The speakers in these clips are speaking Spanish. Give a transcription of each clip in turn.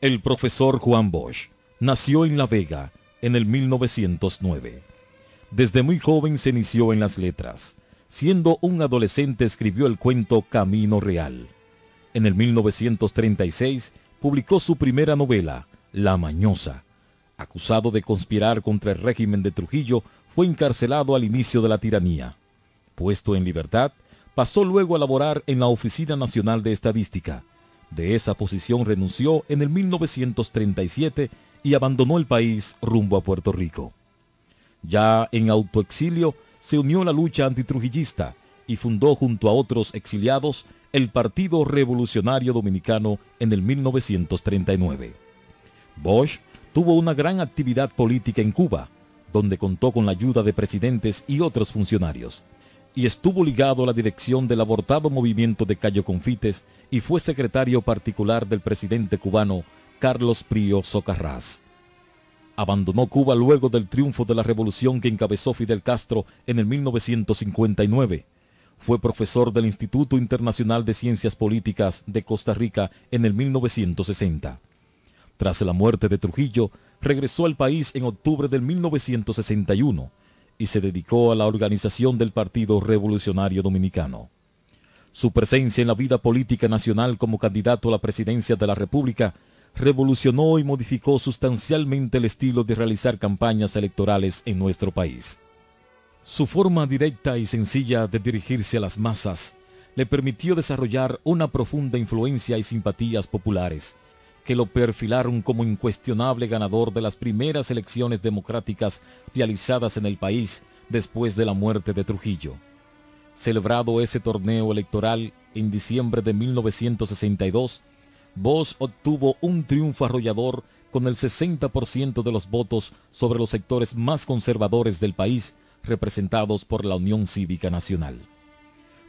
El profesor Juan Bosch nació en La Vega en el 1909. Desde muy joven se inició en las letras. Siendo un adolescente escribió el cuento Camino Real. En el 1936 publicó su primera novela, La Mañosa. Acusado de conspirar contra el régimen de Trujillo, fue encarcelado al inicio de la tiranía. Puesto en libertad, pasó luego a laborar en la Oficina Nacional de Estadística. De esa posición renunció en el 1937 y abandonó el país rumbo a Puerto Rico. Ya en autoexilio, se unió a la lucha antitrujillista y fundó junto a otros exiliados el Partido Revolucionario Dominicano en el 1939. Bosch tuvo una gran actividad política en Cuba, donde contó con la ayuda de presidentes y otros funcionarios, y estuvo ligado a la dirección del abortado movimiento de Cayo Confites y fue secretario particular del presidente cubano Carlos Prío Socarrás. Abandonó Cuba luego del triunfo de la revolución que encabezó Fidel Castro en el 1959. Fue profesor del Instituto Internacional de Ciencias Políticas de Costa Rica en el 1960. Tras la muerte de Trujillo, regresó al país en octubre del 1961 y se dedicó a la organización del Partido Revolucionario Dominicano. Su presencia en la vida política nacional como candidato a la presidencia de la República revolucionó y modificó sustancialmente el estilo de realizar campañas electorales en nuestro país. Su forma directa y sencilla de dirigirse a las masas le permitió desarrollar una profunda influencia y simpatías populares, que lo perfilaron como incuestionable ganador de las primeras elecciones democráticas realizadas en el país después de la muerte de Trujillo. Celebrado ese torneo electoral en diciembre de 1962, Bosch obtuvo un triunfo arrollador con el 60% de los votos sobre los sectores más conservadores del país, representados por la Unión Cívica Nacional.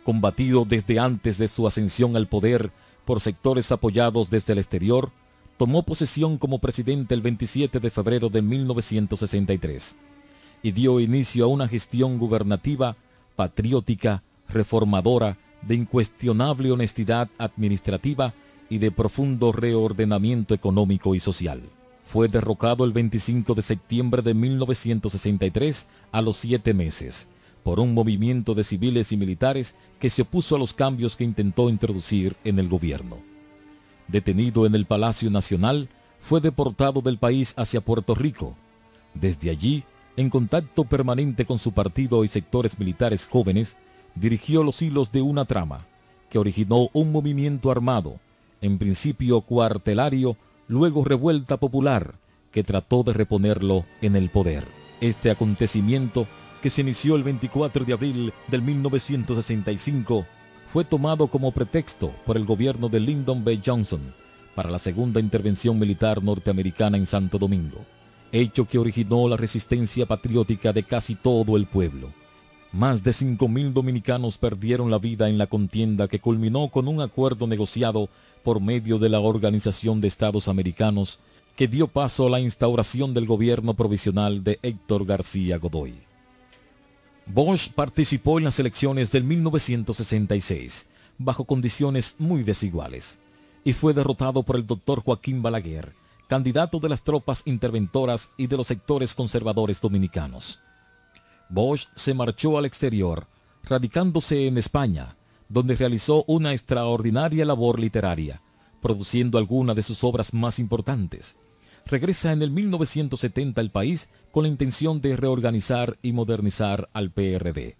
Combatido desde antes de su ascensión al poder por sectores apoyados desde el exterior, tomó posesión como presidente el 27 de febrero de 1963 y dio inicio a una gestión gubernativa, patriótica, reformadora, de incuestionable honestidad administrativa y de profundo reordenamiento económico y social. Fue derrocado el 25 de septiembre de 1963 a los 7 meses, por un movimiento de civiles y militares que se opuso a los cambios que intentó introducir en el gobierno. Detenido en el Palacio Nacional, fue deportado del país hacia Puerto Rico. Desde allí, en contacto permanente con su partido y sectores militares jóvenes, dirigió los hilos de una trama que originó un movimiento armado, en principio cuartelario, luego revuelta popular, que trató de reponerlo en el poder. Este acontecimiento, que se inició el 24 de abril del 1965, fue tomado como pretexto por el gobierno de Lyndon B. Johnson para la segunda intervención militar norteamericana en Santo Domingo, hecho que originó la resistencia patriótica de casi todo el pueblo. Más de 5.000 dominicanos perdieron la vida en la contienda, que culminó con un acuerdo negociado por medio de la Organización de Estados Americanos, que dio paso a la instauración del gobierno provisional de Héctor García Godoy. Bosch participó en las elecciones del 1966, bajo condiciones muy desiguales, y fue derrotado por el doctor Joaquín Balaguer, candidato de las tropas interventoras y de los sectores conservadores dominicanos. Bosch se marchó al exterior, radicándose en España, donde realizó una extraordinaria labor literaria, produciendo algunas de sus obras más importantes. Regresa en el 1970 al país con la intención de reorganizar y modernizar al PRD.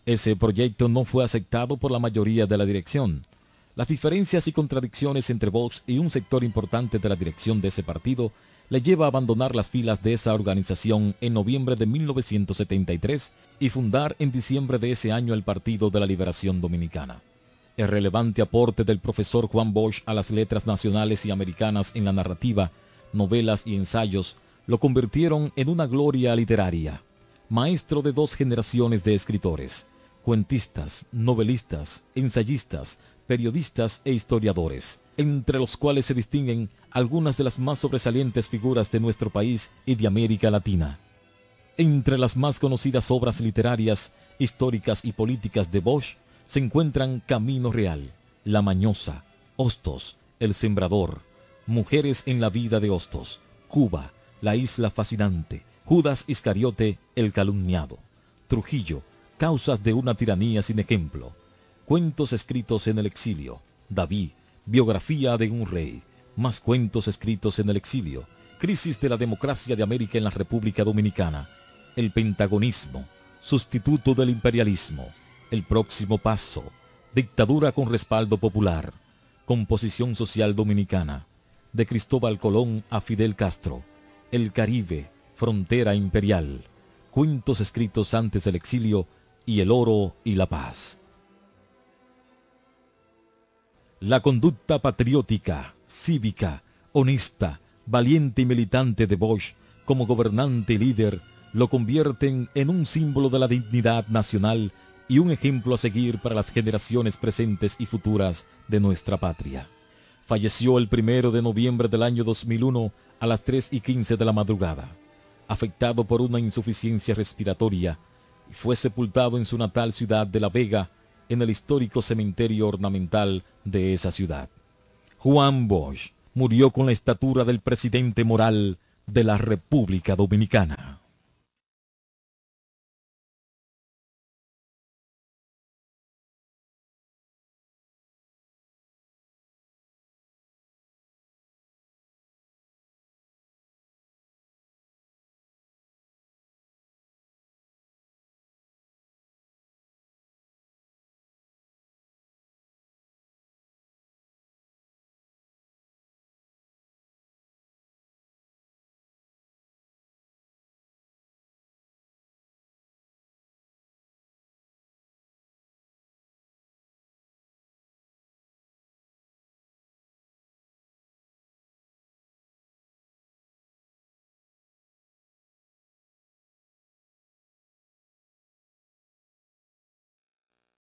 Ese proyecto no fue aceptado por la mayoría de la dirección. Las diferencias y contradicciones entre Bosch y un sector importante de la dirección de ese partido le lleva a abandonar las filas de esa organización en noviembre de 1973 y fundar en diciembre de ese año el Partido de la Liberación Dominicana. El relevante aporte del profesor Juan Bosch a las letras nacionales y americanas en la narrativa, novelas y ensayos lo convirtieron en una gloria literaria. Maestro de 2 generaciones de escritores, cuentistas, novelistas, ensayistas, periodistas e historiadores, entre los cuales se distinguen algunas de las más sobresalientes figuras de nuestro país y de América Latina. Entre las más conocidas obras literarias, históricas y políticas de Bosch se encuentran Camino Real, La Mañosa, Hostos, El Sembrador, Mujeres en la vida de Hostos, Cuba, la isla fascinante, Judas Iscariote, el calumniado, Trujillo, causas de una tiranía sin ejemplo, cuentos escritos en el exilio, David, biografía de un rey, más cuentos escritos en el exilio, crisis de la democracia de América en la República Dominicana, el pentagonismo, sustituto del imperialismo, el próximo paso, dictadura con respaldo popular, composición social dominicana, de Cristóbal Colón a Fidel Castro, el Caribe, frontera imperial, cuentos escritos antes del exilio y el oro y la paz. La conducta patriótica, cívica, honesta, valiente y militante de Bosch como gobernante y líder lo convierten en un símbolo de la dignidad nacional y un ejemplo a seguir para las generaciones presentes y futuras de nuestra patria. Falleció el 1 de noviembre del año 2001 a las 3:15 de la madrugada, afectado por una insuficiencia respiratoria, y fue sepultado en su natal ciudad de La Vega, en el histórico cementerio ornamental de esa ciudad. Juan Bosch murió con la estatura del presidente moral de la República Dominicana.